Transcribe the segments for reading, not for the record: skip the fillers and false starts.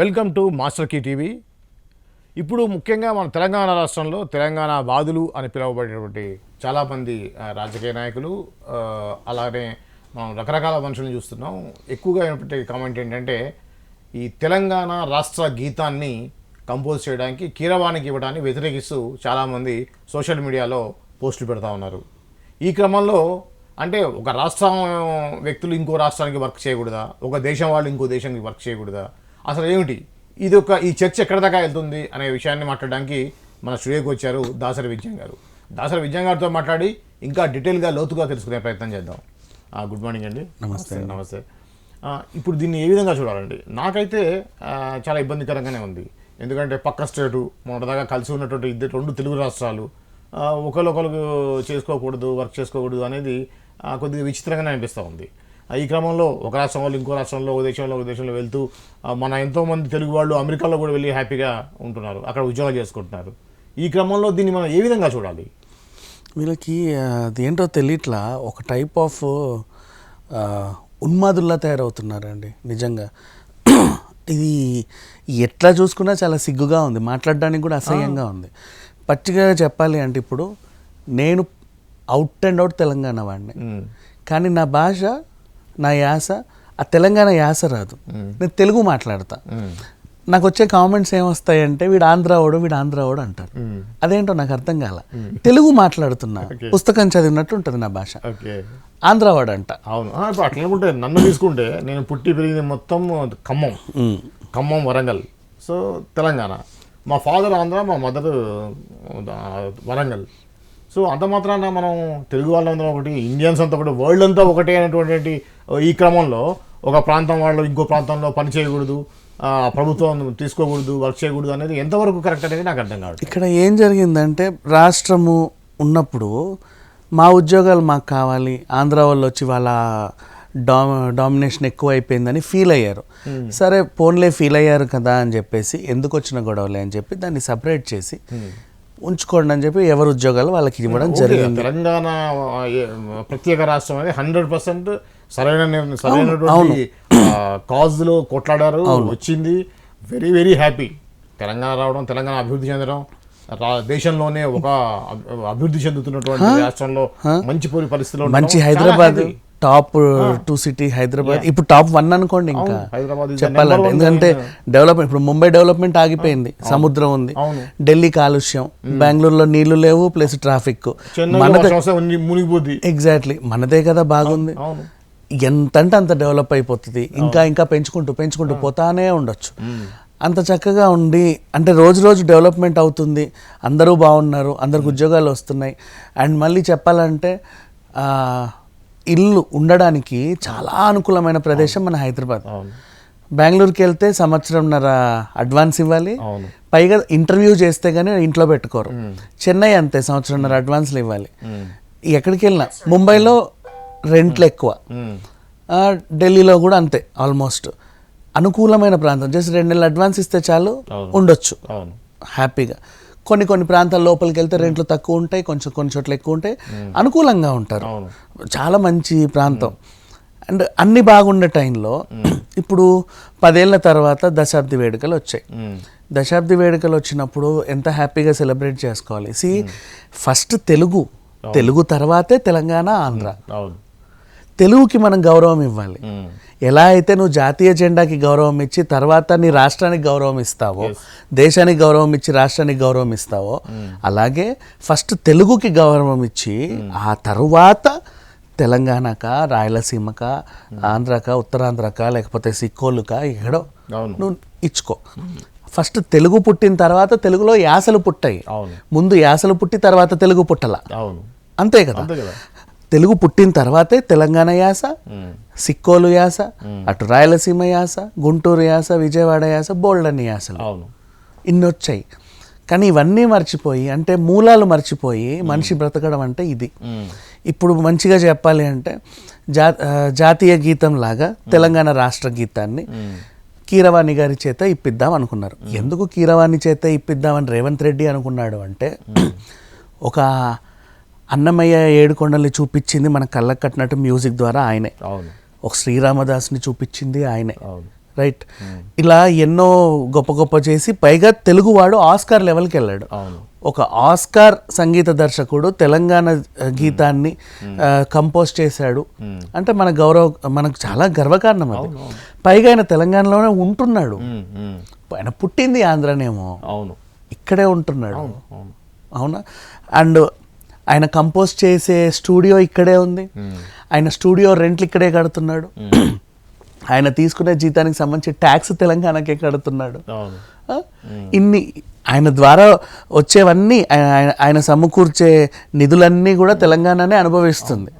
Welcome to master key TV. ఇప్పుడు ముఖ్యంగా మన తెలంగాణ రాష్ట్రంలో తెలంగాణ వాదులు అని పిలువబడేటువంటి చాలామంది రాజకీయ నాయకులు, అలానే మనం రకరకాల మనుషులను చూస్తున్నాం. ఎక్కువగా అయినటువంటి కామెంట్ ఏంటంటే, ఈ తెలంగాణ రాష్ట్ర గీతాన్ని కంపోజ్ చేయడానికి కీరవాణికి ఇవ్వడాన్ని వ్యతిరేకిస్తూ చాలామంది సోషల్ మీడియాలో పోస్టులు పెడతా ఉన్నారు. ఈ క్రమంలో అంటే ఒక రాష్ట్రం వ్యక్తులు ఇంకో రాష్ట్రానికి వర్క్ చేయకూడదా, ఒక దేశం వాళ్ళు ఇంకో దేశానికి వర్క్ చేయకూడదా, అసలు ఏమిటి ఈ చర్చ ఎక్కడ దాకా వెళ్తుంది అనే విషయాన్ని మాట్లాడడానికి మన స్టూడియోకి వచ్చారు దాసరి విజయం గారు. దాసరి విజయం గారితో మాట్లాడి ఇంకా డీటెయిల్గా లోతుగా తెలుసుకునే ప్రయత్నం చేద్దాం. గుడ్ మార్నింగ్ అండి. నమస్తే. నమస్తే. ఇప్పుడు దీన్ని ఏ విధంగా చూడాలండి? నాకైతే చాలా ఇబ్బందికరంగానే ఉంది. ఎందుకంటే పక్క స్టేటు మొదటదాకా కలిసి ఉన్నటువంటి రెండు తెలుగు రాష్ట్రాలు ఒకరికొకరు చేసుకోకూడదు, వర్క్ చేసుకోకూడదు అనేది కొద్దిగా విచిత్రంగానే అనిపిస్తూ ఉంది. ఈ క్రమంలో ఒక రాష్ట్రం వాళ్ళు ఇంకో రాష్ట్రంలో, ఒక దేశంలో వెళ్తూ మన ఎంతోమంది తెలుగు వాళ్ళు అమెరికాలో కూడా వెళ్ళి హ్యాపీగా ఉంటున్నారు, అక్కడ ఉద్యోగాలు చేసుకుంటున్నారు. ఈ క్రమంలో దీన్ని మనం ఏ విధంగా చూడాలి? వీళ్ళకి అదేంటో తెలియట్లా, ఒక టైప్ ఆఫ్ ఉన్మాదుల్లా తయారవుతున్నారండి నిజంగా. ఇది ఎట్లా చూసుకున్నా చాలా సిగ్గుగా ఉంది, మాట్లాడడానికి కూడా అసహ్యంగా ఉంది. పచ్చిగా చెప్పాలి అంటే, ఇప్పుడు నేను అవుట్ అండ్ అవుట్ తెలంగాణ వాడిని, కానీ నా భాష, నా యాస ఆ తెలంగాణ యాస రాదు. నేను తెలుగు మాట్లాడతా. నాకు వచ్చే కామెంట్స్ ఏమొస్తాయంటే, వీడు ఆంధ్రావాడు అంటారు. అదేంటో నాకు అర్థం కాల. తెలుగు మాట్లాడుతున్నా, పుస్తకం చదివినట్టు ఉంటుంది నా భాష. ఆంధ్రావాడు అంట. అవును, అట్లా అనుకుంటే నన్ను తీసుకుంటే నేను పుట్టి పెరిగింది మొత్తం ఖమ్మం, వరంగల్. సో తెలంగాణ. మా ఫాదర్ ఆంధ్ర, మా మదర్ వరంగల్. సో అంత మాత్రాన మనం తెలుగు వాళ్ళందరం ఒకటి, ఇండియన్స్ అంతా ఒకటి, వరల్డ్ అంతా ఒకటే అనేటువంటి ఈ క్రమంలో ఒక ప్రాంతం వాళ్ళు ఇంకో ప్రాంతంలో పని చేయకూడదు, ప్రభుత్వం తీసుకోకూడదు, వర్క్ చేయకూడదు అనేది ఎంతవరకు కరెక్ట్ అనేది నాకు అర్థం కాదు. ఇక్కడ ఏం జరిగిందంటే, రాష్ట్రము ఉన్నప్పుడు మా ఉద్యోగాలు మాకు కావాలి, ఆంధ్ర వాళ్ళు వచ్చి వాళ్ళ డామినేషన్ ఎక్కువ అయిపోయిందని ఫీల్ అయ్యారు. సరే పోన్లే ఫీల్ అయ్యారు కదా అని చెప్పేసి, ఎందుకు వచ్చిన గొడవలే అని చెప్పి దాన్ని సపరేట్ చేసి ఉంచుకోండి అని చెప్పి ఎవరి ఉద్యోగాలు వాళ్ళకి ఇవ్వడం జరిగింది. తెలంగాణ ప్రత్యేక రాష్ట్రం అనేది 100% సరైనటువంటి కాజ్లో కొట్లాడారు, వచ్చింది. Very very happy. తెలంగాణ రావడం, తెలంగాణ అభివృద్ధి చెందడం, దేశంలోనే ఒక అభివృద్ధి చెందుతున్నటువంటి రాష్ట్రంలో మంచి పరిస్థితిలో, మంచి హైదరాబాద్ టాప్ 2 సిటీ హైదరాబాద్, ఇప్పుడు టాప్ 1 అనుకోండి. ఇంకా చెప్పాలంటే, ఎందుకంటే డెవలప్మెంట్, ఇప్పుడు ముంబై డెవలప్మెంట్ ఆగిపోయింది, సముద్రం ఉంది, ఢిల్లీ కాలుష్యం, బెంగళూరులో నీళ్లు లేవు ప్లస్ ట్రాఫిక్. ఎగ్జాక్ట్లీ మనదే కదా బాగుంది. ఎంతంటే అంత డెవలప్ అయిపోతుంది. ఇంకా పెంచుకుంటూ పోతానే ఉండొచ్చు. అంత చక్కగా ఉండి, అంటే రోజు డెవలప్మెంట్ అవుతుంది, అందరూ బాగున్నారు, అందరికి ఉద్యోగాలు వస్తున్నాయి. అండ్ మళ్ళీ చెప్పాలంటే ఇల్లు ఉండడానికి చాలా అనుకూలమైన ప్రదేశం మన హైదరాబాద్. బెంగళూరుకి వెళ్తే 1.5 సంవత్సరం అడ్వాన్స్ ఇవ్వాలి, పైగా ఇంటర్వ్యూ చేస్తే కానీ ఇంట్లో పెట్టుకోరు. చెన్నై అంతే, 1.5 సంవత్సరం అడ్వాన్స్లు ఇవ్వాలి. ఎక్కడికి వెళ్ళినా, ముంబైలో రెంట్లు ఎక్కువ, ఢిల్లీలో కూడా అంతే. ఆల్మోస్ట్ అనుకూలమైన ప్రాంతం, జస్ట్ 2 నెలలు అడ్వాన్స్ ఇస్తే చాలు, ఉండొచ్చు హ్యాపీగా. కొన్ని ప్రాంతాల లోపలికి వెళ్తే రెంట్లు తక్కువ ఉంటాయి, కొన్ని చోట్ల ఎక్కువ ఉంటాయి, అనుకూలంగా ఉంటారు. చాలా మంచి ప్రాంతం. అండ్ అన్ని బాగుండే టైంలో ఇప్పుడు 10 ఏళ్ల తర్వాత దశాబ్ది వేడుకలు వచ్చాయి. దశాబ్ది వేడుకలు వచ్చినప్పుడు ఎంత హ్యాపీగా సెలబ్రేట్ చేసుకోవాలి. ఫస్ట్ తెలుగు తర్వాతే తెలంగాణ, ఆంధ్ర. తెలుగుకి మనం గౌరవం ఇవ్వాలి. ఎలా అయితే నువ్వు జాతీయ జెండాకి గౌరవం ఇచ్చి తర్వాత నీ రాష్ట్రానికి గౌరవం ఇస్తావో, దేశానికి గౌరవం ఇచ్చి రాష్ట్రానికి గౌరవం ఇస్తావో, అలాగే ఫస్ట్ తెలుగుకి గౌరవం ఇచ్చి ఆ తరువాత తెలంగాణక, రాయలసీమక, ఆంధ్రక, ఉత్తరాంధ్రక, లేకపోతే సిక్కోలుక, ఎక్కడో నువ్వు ఇచ్చుకో. ఫస్ట్ తెలుగు పుట్టిన తర్వాత తెలుగులో యాసలు పుట్టాయి. ముందు యాసలు పుట్టి తర్వాత తెలుగు పుట్టల, అంతే కదా. తెలుగు పుట్టిన తర్వాతే తెలంగాణ యాస, సిక్కోలు యాస, అటు రాయలసీమ యాస, గుంటూరు యాస, విజయవాడ యాస, బోల్డన్ని యాసలు ఇన్ని వచ్చాయి. కానీ ఇవన్నీ మర్చిపోయి, అంటే మూలాలు మర్చిపోయి మనిషి బ్రతకడం అంటే ఇది. ఇప్పుడు మంచిగా చెప్పాలి అంటే, జాతీయ గీతం లాగా తెలంగాణ రాష్ట్ర గీతాన్ని కీరవాణి గారి చేత ఇప్పిద్దాం అనుకున్నారు. ఎందుకు కీరవాణి చేత ఇప్పిద్దామని రేవంత్ రెడ్డి అనుకున్నాడు అంటే, ఒక అన్నమయ్య 7 కొండల్ని చూపించింది మన కళ్ళకు కట్టినట్టు మ్యూజిక్ ద్వారా ఆయనే. ఒక శ్రీరామదాస్ని చూపించింది ఆయనే. రైట్. ఇలా ఎన్నో గొప్ప గొప్ప చేసి పైగా తెలుగువాడు ఆస్కార్ లెవెల్కి వెళ్ళాడు. ఒక ఆస్కార్ సంగీత దర్శకుడు తెలంగాణ గీతాన్ని కంపోజ్ చేశాడు అంటే మనకు చాలా గర్వకారణం అది. పైగా ఆయన తెలంగాణలోనే ఉంటున్నాడు. ఆయన పుట్టింది ఆంధ్రనేమో, ఇక్కడే ఉంటున్నాడు. అవునా? అండ్ ఆయన కంపోజ్ చేసే స్టూడియో ఇక్కడే ఉంది. ఆయన స్టూడియో రెంట్లు ఇక్కడే కడుతున్నాడు. ఆయన తీసుకునే జీతానికి సంబంధించి ట్యాక్స్ తెలంగాణకే కడుతున్నాడు. ఇన్ని ఆయన ద్వారా వచ్చేవన్నీ ఆయన సమకూర్చే నిధులన్నీ కూడా తెలంగాణనే అనుభవిస్తుంది.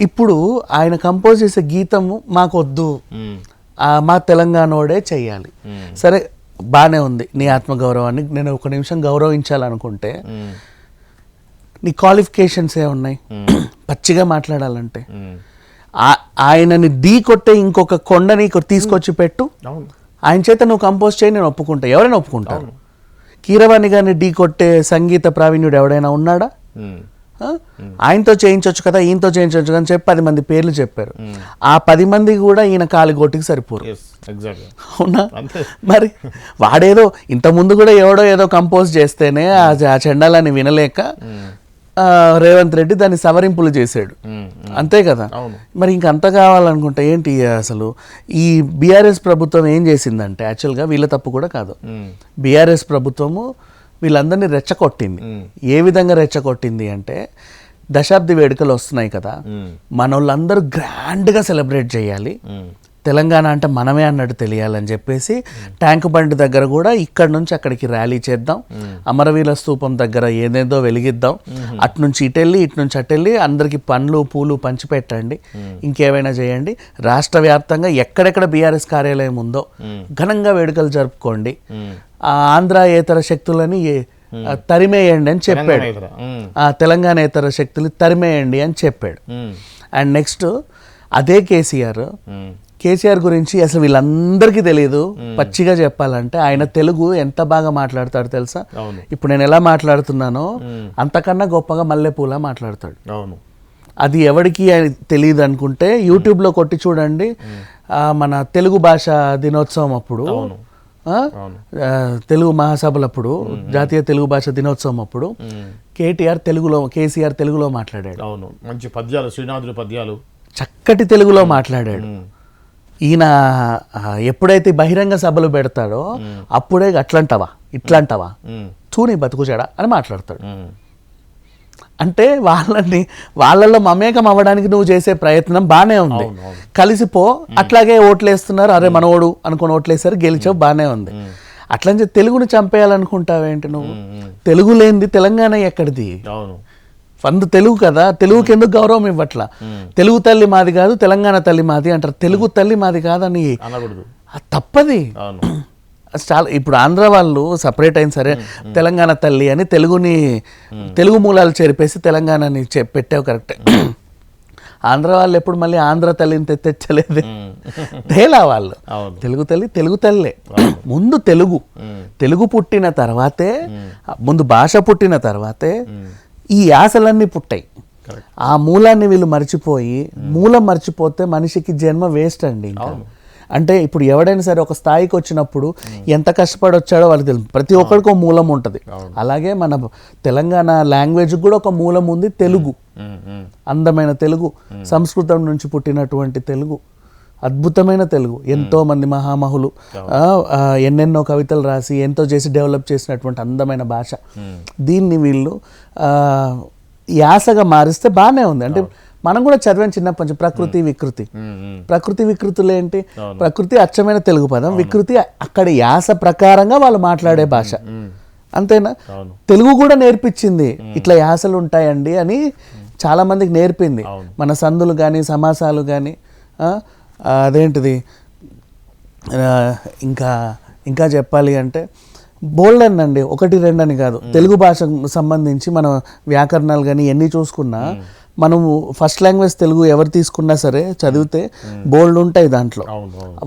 ఇప్పుడు ఆయన కంపోజ్ చేసే గీతము మాకొద్దు, మా తెలంగాణోడే చెయ్యాలి. సరే, బాగానే ఉంది. నీ ఆత్మగౌరవాన్ని నేను ఒక నిమిషం గౌరవించాలనుకుంటే నీ క్వాలిఫికేషన్స్ ఏ ఉన్నాయి? పచ్చిగా మాట్లాడాలంటే ఆయనని ఢీ కొట్టే ఇంకొక కొండని తీసుకొచ్చి పెట్టు, ఆయన చేత నువ్వు కంపోజ్ చేయి, నేను ఒప్పుకుంటా. ఎవరైనా ఒప్పుకుంటారు. కీరవాణి గారిని ఢీ కొట్టే సంగీత ప్రావీణ్యుడు ఎవడైనా ఉన్నాడా? ఆయనతో చేయించవచ్చు కదా, ఈయనతో చేయించవచ్చు కదా అని చెప్పి 10 మంది పేర్లు చెప్పారు. ఆ 10 మంది కూడా ఈయన కాలిగోటికి సరిపోరు. అవునా? మరి వాడేదో ఇంతకుముందు కూడా ఎవడో ఏదో కంపోజ్ చేస్తేనే ఆ చండాలని వినలేక రేవంత్ రెడ్డి దాన్ని సవరింపులు చేశాడు. అంతే కదా. మరి ఇంకంత కావాలనుకుంటే ఏంటి అసలు? ఈ బీఆర్ఎస్ ప్రభుత్వం ఏం చేసిందంటే, యాక్చువల్గా వీళ్ళ తప్పు కూడా కాదు, బీఆర్ఎస్ ప్రభుత్వము వీళ్ళందరినీ రెచ్చగొట్టింది. ఏ విధంగా రెచ్చగొట్టింది అంటే, దశాబ్ది వేడుకలు వస్తున్నాయి కదా, మనోళ్ళందరూ గ్రాండ్గా సెలబ్రేట్ చేయాలి, తెలంగాణ అంటే మనమే అన్నట్టు తెలియాలని చెప్పేసి ట్యాంక్ బండ్ దగ్గర కూడా ఇక్కడ నుంచి అక్కడికి ర్యాలీ చేద్దాం, అమరవీర స్తూపం దగ్గర ఏదేదో వెలిగిద్దాం, అటు నుంచి ఇటెళ్ళి ఇటు నుంచి అటెళ్ళి అందరికి పండ్లు పూలు పంచిపెట్టండి, ఇంకేమైనా చేయండి, రాష్ట్ర వ్యాప్తంగా ఎక్కడెక్కడ బీఆర్ఎస్ కార్యాలయం ఉందో ఘనంగా వేడుకలు జరుపుకోండి, ఆంధ్రాయేతర శక్తులని తరిమేయండి అని చెప్పాడు. తెలంగాణేతర శక్తులు తరిమేయండి అని చెప్పాడు. అండ్ నెక్స్ట్ అదే కేసీఆర్ గురించి అసలు వీళ్ళందరికీ తెలియదు. పచ్చిగా చెప్పాలంటే ఆయన తెలుగు ఎంత బాగా మాట్లాడతాడు తెలుసా? ఇప్పుడు నేను ఎలా మాట్లాడుతున్నానో అంతకన్నా గొప్పగా మల్లెపూలా మాట్లాడతాడు. అది ఎవరికి తెలియదు అనుకుంటే యూట్యూబ్లో కొట్టి చూడండి. మన తెలుగు భాష దినోత్సవం అప్పుడు, తెలుగు మహాసభలప్పుడు, జాతీయ తెలుగు భాష దినోత్సవం అప్పుడు కేసీఆర్ తెలుగులో మాట్లాడాడు. మంచి పద్యాలు, శ్రీనాథుడి పద్యాలు, చక్కటి తెలుగులో మాట్లాడాడు. ఈయన ఎప్పుడైతే బహిరంగ సభలు పెడతాడో అప్పుడే అట్లంటావా ఇట్లంటావా చూని బతుకుచాడా అని మాట్లాడతాడు. అంటే వాళ్ళల్లో మమేకం అవ్వడానికి నువ్వు చేసే ప్రయత్నం బాగానే ఉంది, కలిసిపో. అట్లాగే ఓట్లేస్తున్నారు, అరే మనోడు అనుకుని ఓట్లేసారు, గెలిచావు, బాగానే ఉంది. అట్లని చెప్పి తెలుగుని చంపేయాలనుకుంటావేంటి నువ్వు? తెలుగు లేనిది తెలంగాణ ఎక్కడిది? వంద తెలుగు కదా, తెలుగుకి ఎందుకు గౌరవం ఇవ్వట్లా? తెలుగు తల్లి మాది కాదు, తెలంగాణ తల్లి మాది అంటారు. తెలుగు తల్లి మాది కాదని తప్పది. చాలా ఇప్పుడు ఆంధ్ర వాళ్ళు సపరేట్ అయిన సరే తెలంగాణ తల్లి అని తెలుగు మూలాలు చెరిపేసి తెలంగాణని పెట్టావు, కరెక్టే. ఆంధ్ర వాళ్ళు ఎప్పుడు మళ్ళీ ఆంధ్ర తల్లిని తెచ్చలేదు. తేలా వాళ్ళు తెలుగు తల్లే. ముందు తెలుగు పుట్టిన తర్వాతే, ముందు భాష పుట్టిన తర్వాతే ఈ యాసలన్నీ పుట్టాయి. ఆ మూలాన్ని వీళ్ళు మర్చిపోయి, మూలం మర్చిపోతే మనిషికి జన్మ వేస్ట్ అండి. అంటే ఇప్పుడు ఎవడైనా సరే ఒక స్థాయికి వచ్చినప్పుడు ఎంత కష్టపడి వచ్చాడో వాళ్ళకి తెలుసు. ప్రతి ఒక్కరికి ఒక మూలం ఉంటుంది. అలాగే మన తెలంగాణ లాంగ్వేజ్ కూడా ఒక మూలం ఉంది, తెలుగు. అందమైన తెలుగు, సంస్కృతం నుంచి పుట్టినటువంటి తెలుగు, అద్భుతమైన తెలుగు. ఎంతో మంది మహామహులు ఎన్నెన్నో కవితలు రాసి ఎంతో చేసి డెవలప్ చేసినటువంటి అందమైన భాష. దీన్ని వీళ్ళు యాసగా మారిస్తే బాగానే ఉంది. అంటే మనం కూడా చదివాం చిన్నప్పటి నుంచి ప్రకృతి వికృతులు ఏంటి? ప్రకృతి అచ్చమైన తెలుగు పదం, వికృతి అక్కడ యాస ప్రకారంగా వాళ్ళు మాట్లాడే భాష. అంతేనా? తెలుగు కూడా నేర్పించింది ఇట్లా యాసలు ఉంటాయండి అని చాలా మందికి నేర్పింది. మన సందులు కానీ సమాసాలు కానీ అదేంటిది ఇంకా చెప్పాలి అంటే బోల్డ్ అండి, 1-2 అని కాదు. తెలుగు భాషకు సంబంధించి మనం వ్యాకరణాలు కానీ ఎన్ని చూసుకున్నా, మనము ఫస్ట్ లాంగ్వేజ్ తెలుగు ఎవరు తీసుకున్నా సరే చదివితే బోల్డ్ ఉంటాయి దాంట్లో.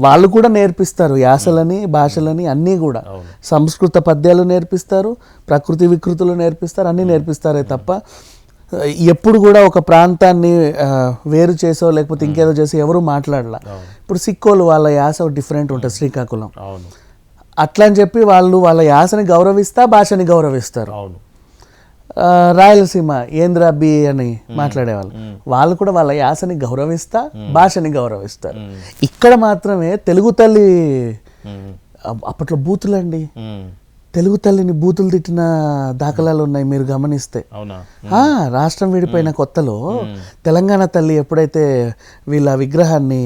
వాళ్ళు కూడా నేర్పిస్తారు యాసలని, భాషలని అన్నీ కూడా. సంస్కృత పద్యాలు నేర్పిస్తారు, ప్రకృతి వికృతులు నేర్పిస్తారు, అన్నీ నేర్పిస్తారే తప్ప ఎప్పుడు కూడా ఒక ప్రాంతాన్ని వేరు చేసో లేకపోతే ఇంకేదో చేసో ఎవరు మాట్లాడలా. ఇప్పుడు సిక్కోలు వాళ్ళ యాస డిఫరెంట్ ఉంటుంది, శ్రీకాకుళం. అట్లా అని చెప్పి వాళ్ళు వాళ్ళ యాసని గౌరవిస్తా, భాషని గౌరవిస్తారు. రాయలసీమ ఏంద్రా బి అని మాట్లాడేవాళ్ళు, వాళ్ళు కూడా వాళ్ళ యాసని గౌరవిస్తా, భాషని గౌరవిస్తారు. ఇక్కడ మాత్రమే తెలుగు తల్లి అప్పట్లో బూతులండి, తెలుగు తల్లిని బూతులు తిట్టిన దాఖలాలు ఉన్నాయి మీరు గమనిస్తే. రాష్ట్రం విడిపోయిన కొత్తలో తెలంగాణ తల్లి ఎప్పుడైతే వీళ్ళ విగ్రహాన్ని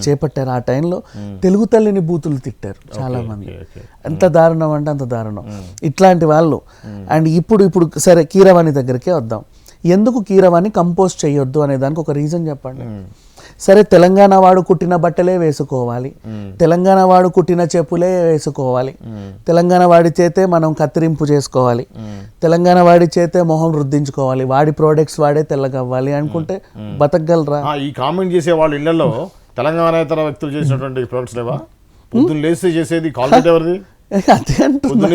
చేపట్టారో ఆ టైంలో తెలుగు తల్లిని బూతులు తిట్టారు చాలా మంది. ఎంత దారుణం అంటే అంత దారుణం ఇట్లాంటి వాళ్ళు. అండ్ ఇప్పుడు సరే కీరవాణి దగ్గరికే వద్దాం. ఎందుకు కీరవాణి కంపోజ్ చేయొద్దు అనే దానికి ఒక రీజన్ చెప్పండి. సరే, తెలంగాణ వాడు కుట్టిన బట్టలే వేసుకోవాలి, తెలంగాణ వాడు కుట్టిన చెప్పులే వేసుకోవాలి, తెలంగాణ వాడి చేతే మనం కత్తిరింపు చేసుకోవాలి, తెలంగాణ వాడి చేతే మొహం రుద్దించుకోవాలి, వాడి ప్రోడక్ట్స్ వాడే తెల్లగవ్వాలి అనుకుంటే బతకగలరా? ఈ కామెంట్ చేసే వాళ్ళ ఇళ్లలో తెలంగాణేతర వ్యక్తులు చేసినటువంటి ప్రోడక్ట్స్ లేవా? పొద్దున్న లేసి చేసేది కాల్గేట్ ఎవరిది? అదే అంటున్నా.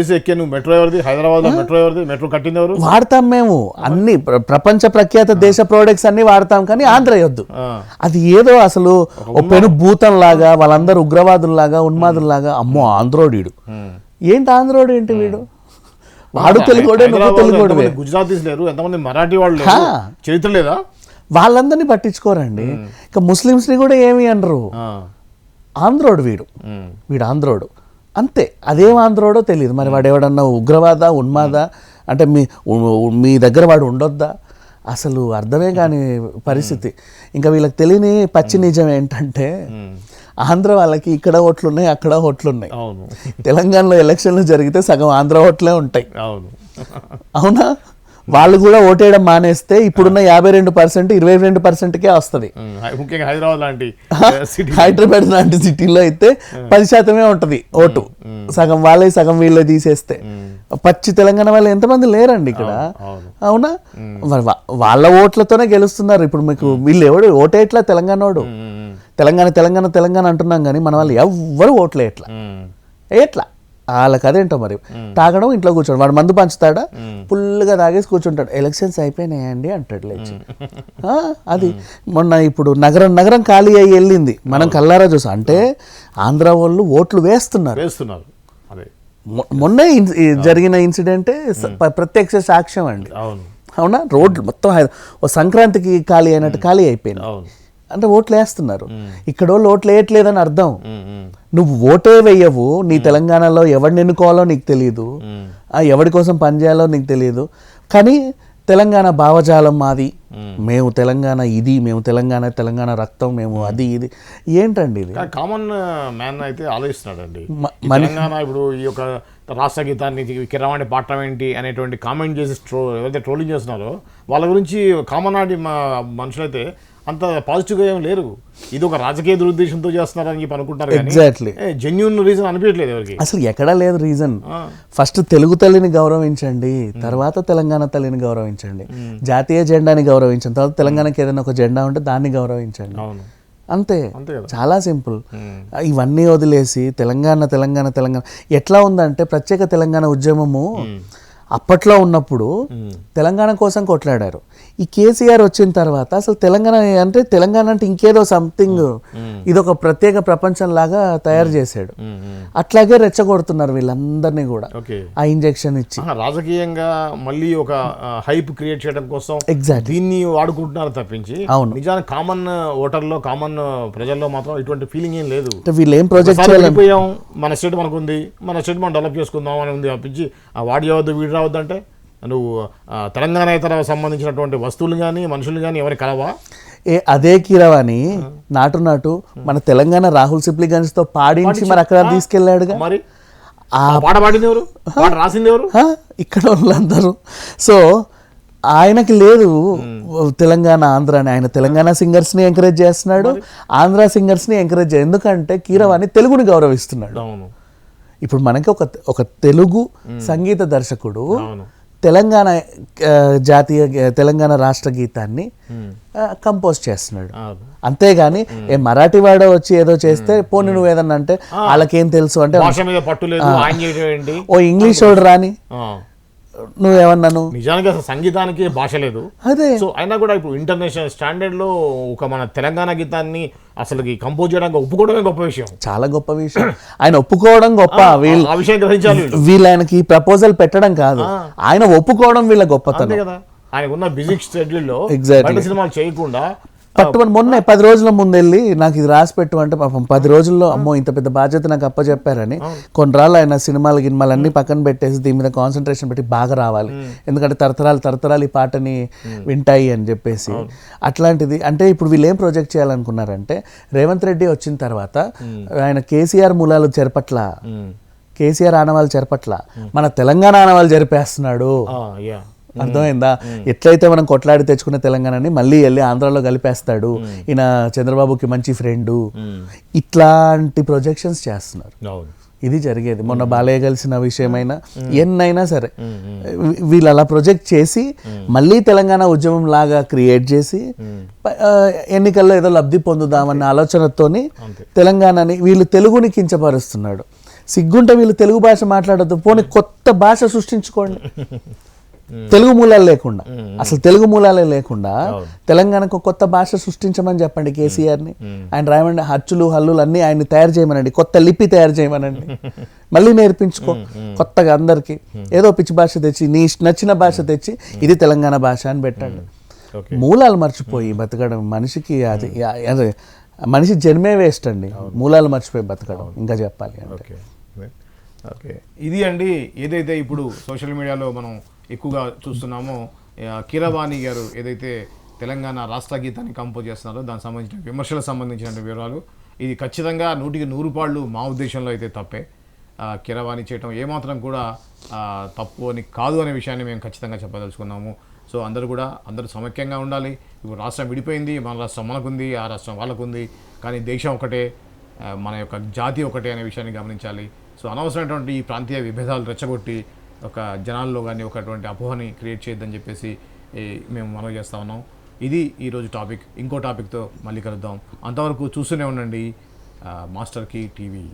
మెట్రో ఎవరిది? హైదరాబాద్ మెట్రో ఎవరిది? మెట్రో కట్టింది ఎవరు? వాడతాం మేము అన్ని ప్రపంచ ప్రఖ్యాత దేశ ప్రోడక్ట్స్ అన్ని వాడతాం, కానీ ఆంధ్ర యొద్దు. అది ఏదో అసలు ఓ పెను భూతం లాగా, వాళ్ళందరూ ఉగ్రవాదుల్లాగా ఉన్మాదుల్లాగా. అమ్మో ఆంధ్రోడీడు ఏంటి, ఆంధ్రోడు ఏంటి వీడు, వాడు తెలుగోడే నువ్వు తెలుగోడే. గుజరాతీస్ లేరు, ఎంతమంది మరాఠీ వాళ్ళు చరిత్ర లేదా? వాళ్ళందరినీ పట్టించుకోరండి. ఇక ముస్లిమ్స్ని కూడా ఏమి అనరు, ఆంధ్రోడు వీడు ఆంధ్రోడు అంతే. అదేం ఆంధ్రోడో తెలియదు. మరి వాడు ఎవడన్నా ఉగ్రవాద ఉన్మాద అంటే మీ దగ్గర వాడు ఉండొద్దా? అసలు అర్థమే కాని పరిస్థితి. ఇంకా వీళ్ళకి తెలియని పచ్చి నిజం ఏంటంటే ఆంధ్ర వాళ్ళకి ఇక్కడ ఓట్లున్నాయి, అక్కడ ఓట్లున్నాయి. తెలంగాణలో ఎలక్షన్లు జరిగితే సగం ఆంధ్ర ఓట్లే ఉంటాయి. అవునా? వాళ్ళు కూడా ఓటేయడం మానేస్తే ఇప్పుడున్న 52% 22%కే వస్తుంది. హైదరాబాద్ లాంటి సిటీలో అయితే 10% ఉంటది ఓటు. సగం వాళ్ళే సగం వీళ్ళే తీసేస్తే పచ్చి తెలంగాణ వాళ్ళు ఎంతమంది లేరండి ఇక్కడ. అవునా? వాళ్ళ ఓట్లతోనే గెలుస్తున్నారు. ఇప్పుడు మీకు వీళ్ళు ఎవడు ఓటేట్లా? తెలంగాణోడు తెలంగాణ తెలంగాణ తెలంగాణ అంటున్నాం కానీ మన వాళ్ళు ఎవ్వరు ఓట్లే ఎట్లా వాళ్ళకి అదేంటో మరి. తాగడం, ఇంట్లో కూర్చోడు. వాడు మందు పంచుతాడా? ఫుల్గా తాగేసి కూర్చుంటాడు. ఎలక్షన్స్ అయిపోయినాయండి అంటాడు లేచి. అది మొన్న ఇప్పుడు నగరం ఖాళీ అయ్యి వెళ్ళింది, మనం కల్లారా చూసాం. అంటే ఆంధ్ర వాళ్ళు ఓట్లు వేస్తున్నారు. మొన్నే జరిగిన ఇన్సిడెంటే ప్రత్యక్ష సాక్ష్యం అండి. అవునా? రోడ్లు మొత్తం ఓ సంక్రాంతికి ఖాళీ అయినట్టు ఖాళీ అయిపోయింది. అంటే ఓట్లు వేస్తున్నారు. ఇక్కడ వాళ్ళు ఓట్లు వేయట్లేదని అర్థం. నువ్వు ఓటే వేయవు, నీ తెలంగాణలో ఎవరిని ఎన్నుకోవాలో నీకు తెలియదు, ఎవరి కోసం పనిచేయాలో నీకు తెలియదు. కానీ తెలంగాణ భావజాలం మాది, మేము తెలంగాణ ఇది, మేము తెలంగాణ రక్తం, మేము అది ఇది. ఏంటండి ఇది? కామన్ మ్యాన్ అయితే ఆలోచిస్తున్నాడండి. తెలంగాణ ఇప్పుడు ఈ యొక్క రాష్ట్ర గీతాన్ని కిరవాణి పాడటం ఏంటి అనేటువంటి కామెంట్ చేసి ఎవరైతే ట్రోలింగ్ చేస్తున్నారో వాళ్ళ గురించి కామన్ నాటి మనుషులైతే అంత పాజిటివ్గా ఏం లేరు. ఇది ఒక రాజకీయ దురుద్దేశంతో చేస్తున్నారని చెప్పి అనుకుంటారు. ఎగ్జాక్ట్లీ జెన్యూన్ రీజన్ అనిపించట్లేదు ఎవరికి. అసలు ఎక్కడా లేదు రీజన్. ఫస్ట్ తెలుగు తల్లిని గౌరవించండి, తర్వాత తెలంగాణ తల్లిని గౌరవించండి, జాతీయ జెండాని గౌరవించండి, తర్వాత తెలంగాణకి ఏదైనా ఒక జెండా ఉంటే దాన్ని గౌరవించండి. అంతే, చాలా సింపుల్. ఇవన్నీ వదిలేసి తెలంగాణ తెలంగాణ తెలంగాణ ఎట్లా ఉందంటే, ప్రత్యేక తెలంగాణ ఉద్యమము అప్పట్లో ఉన్నప్పుడు తెలంగాణ కోసం కొట్లాడారు. ఈ కేసీఆర్ వచ్చిన తర్వాత అసలు తెలంగాణ అంటే ఇంకేదో సంథింగ్, ఇదొక ప్రత్యేక ప్రపంచం లాగా తయారు చేశాడు. అట్లాగే రెచ్చగొడుతున్నారు వీళ్ళందరినీ కూడా ఆ ఇంజెక్షన్ ఇచ్చి. రాజకీయంగా మళ్ళీ ఒక హైప్ క్రియేట్ చేయడం కోసం దీన్ని వాడుకుంటున్నారు తప్పించి నిజానికి కామన్ ఓటర్లో, కామన్ ప్రజల్లో మాత్రం ఇటువంటి ఫీలింగ్ ఏం లేదు. వీళ్ళు ఏం ప్రాజెక్ట్ చేయాలనుకున్నాం, మన స్టేట్ మనకు ఉంది, మన స్టేట్ మనం డెవలప్ చేసుకుందాం అని ఉంది తప్పించి వాడి అవద్దు వీడి రావద్దంటే నువ్వు తెలంగాణ ఇతర సంబంధించినటువంటి వస్తువులు కానీ మనుషులు కానీ ఎవరికి కలవా? అదే కీరవాణి నాటు మన తెలంగాణ రాహుల్ సిప్లిగంజ్ తో పాడించి మరి అక్కడ తీసుకెళ్ళాడుగా. మరి ఆ పాట పాడింది ఎవరు? రాసింది ఎవరు? ఇక్కడ వాళ్ళందరూ. సో ఆయనకి లేదు తెలంగాణ ఆంధ్ర అని. ఆయన తెలంగాణ సింగర్స్ ని ఎంకరేజ్ చేస్తున్నాడు, ఆంధ్ర సింగర్స్ ని ఎంకరేజ్ చేయ. ఎందుకంటే కీరవాణి తెలుగుని గౌరవిస్తున్నాడు. ఇప్పుడు మనకి ఒక తెలుగు సంగీత దర్శకుడు తెలంగాణ తెలంగాణ రాష్ట్ర గీతాన్ని కంపోజ్ చేస్తున్నాడు. అంతేగాని మరాఠీ వాడో వచ్చి ఏదో చేస్తే పోనీ నువ్వు ఏదన్నా అంటే వాళ్ళకేం తెలుసు అంటే, ఓ ఇంగ్లీష్ వాడు రాని నువ్వేమన్నాను నిజానికి అసలు సంగీతానికి భాష లేదు. అదే సో అయినా కూడా ఇప్పుడు ఇంటర్నేషనల్ స్టాండర్డ్ లో ఒక మన తెలంగాణ గీతాన్ని అసలు కంపోజ్ చేయడానికి ఒప్పుకోవడమే గొప్ప విషయం. చాలా గొప్ప విషయం. ఆయన ఒప్పుకోవడం గొప్ప, వీళ్ళు ఆ విషయం గ్రహించాలి వీళ్ళు. వీళ్ళు ఆయనకి ప్రపోజల్ పెట్టడం కాదు, ఆయన ఒప్పుకోవడం వీళ్ళ గొప్పతనం. అంతే కదా, ఆయన ఉన్న బిజీ షెడ్యూల్ లో Exactly. బయట సినిమాలు చేయకుండా పట్టుమని మొన్న 10 రోజుల ముందు వెళ్ళి నాకు ఇది రాసి పెట్టు అంటే పాపం 10 రోజుల్లో అమ్మో ఇంత పెద్ద బాధ్యత నాకు అప్పచెప్పారని కొన్నిరాళ్ళు ఆయన సినిమాలు గినిమాలు అన్ని పక్కన పెట్టేసి దీని మీద కాన్సన్ట్రేషన్ పెట్టి బాగా రావాలి, ఎందుకంటే తరతరాలు ఈ పాటని వింటాయి అని చెప్పేసి. అట్లాంటిది అంటే ఇప్పుడు వీళ్ళు ఏం ప్రొజెక్ట్ చేయాలనుకున్నారంటే రేవంత్ రెడ్డి వచ్చిన తర్వాత ఆయన కేసీఆర్ మూలాలు చెరపట్ల, కేసీఆర్ ఆనవాళ్ళు చెరపట్ల, మన తెలంగాణ ఆనవాళ్ళు జరిపేస్తున్నాడు. అర్థమైందా? ఎట్లయితే మనం కొట్లాడి తెచ్చుకున్న తెలంగాణని మళ్ళీ వెళ్ళి ఆంధ్రాలో కలిపేస్తాడు, ఈయన చంద్రబాబుకి మంచి ఫ్రెండు, ఇట్లాంటి ప్రొజెక్షన్స్ చేస్తున్నారు. ఇది జరిగేది. మొన్న బాలయ్య కలిసిన విషయమైనా ఎన్నైనా సరే వీళ్ళు అలా ప్రొజెక్ట్ చేసి మళ్ళీ తెలంగాణ ఉద్యమం లాగా క్రియేట్ చేసి ఎన్నికల్లో ఏదో లబ్ధి పొందుదామన్న ఆలోచనతోని తెలంగాణని వీళ్ళు తెలుగుని కించపరుస్తున్నాడు. సిగ్గుంటే వీళ్ళు తెలుగు భాష మాట్లాడద్దు, పోనీ కొత్త భాష సృష్టించుకోండి. తెలుగు మూలాలు లేకుండా, అసలు తెలుగు మూలాలే లేకుండా తెలంగాణకు కొత్త భాష సృష్టించమని చెప్పండి కేసీఆర్ని. ఆయన రాయమండి హచ్చులు హల్లులు అన్నీ ఆయన్ని తయారు చేయమనండి, కొత్త లిపి తయారు చేయమనండి, మళ్ళీ నేర్పించుకో కొత్తగా అందరికి. ఏదో పిచ్చి భాష తెచ్చి నీ నచ్చిన భాష తెచ్చి ఇది తెలంగాణ భాష అని పెట్టండి. మూలాలు మర్చిపోయి బతకడం మనిషికి అది అదే మనిషి జన్మే వేస్ట్ అండి, మూలాలు మర్చిపోయి బతకడం. ఇంకా చెప్పాలి అంటే ఓకే, ఇది అండి ఏదైతే ఇప్పుడు సోషల్ మీడియాలో మనం ఎక్కువగా చూస్తున్నామో కీరవాణి గారు ఏదైతే తెలంగాణ రాష్ట్ర గీతాన్ని కంపోజ్ చేస్తున్నారో దానికి సంబంధించిన విమర్శలకు సంబంధించిన వివరాలు. ఇది ఖచ్చితంగా 100కి 100 పాళ్ళు మా ఉద్దేశంలో అయితే తప్పే. కీరవాణి చేయటం ఏమాత్రం కూడా తప్పు అని కాదు అనే విషయాన్ని మేము ఖచ్చితంగా చెప్పదలుచుకున్నాము. సో అందరూ సమైక్యంగా ఉండాలి. ఇప్పుడు రాష్ట్రం విడిపోయింది, మన రాష్ట్రం మనకుంది, ఆ రాష్ట్రం వాళ్ళకుంది, కానీ దేశం ఒకటే, మన యొక్క జాతి ఒకటే అనే విషయాన్ని గమనించాలి. సో అనవసరమైనటువంటి ఈ ప్రాంతీయ విభేదాలు రెచ్చగొట్టి ఒక జనాల్లో కానీ ఒకటువంటి అపోహని క్రియేట్ చేయొద్దని చెప్పేసి మేము మనవి చేస్తూ ఉన్నాం. ఇది ఈరోజు టాపిక్. ఇంకో టాపిక్తో మళ్ళీ కలుద్దాం. అంతవరకు చూస్తూనే ఉండండి మాస్టర్ కీ టీవీ.